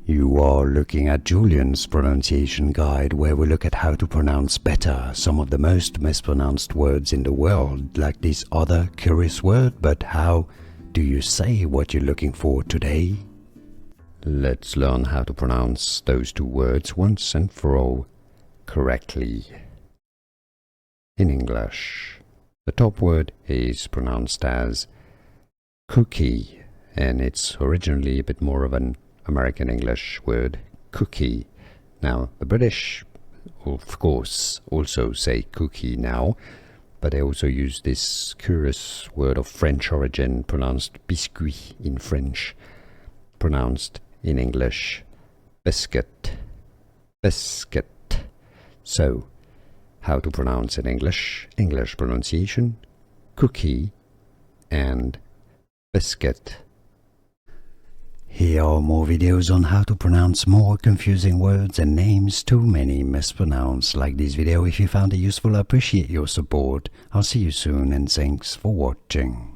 You are looking at Julian's pronunciation guide, where we look at how to pronounce better some of the most mispronounced words in the world, like this other curious word. But how do you say what you're looking for today? Let's learn how to pronounce those two words once and for all correctly. In English, the top word is pronounced as cookie, and it's originally a bit more of an American English word, cookie. Now, the British, of course, also say cookie now, but they also use this curious word of French origin, pronounced biscuit in French, pronounced in English biscuit. Biscuit. So, how to pronounce in English? English pronunciation, cookie and biscuit. Here are more videos on how to pronounce more confusing words and names too many mispronounced. Like this video if you found it useful. I appreciate your support. I'll see you soon and thanks for watching.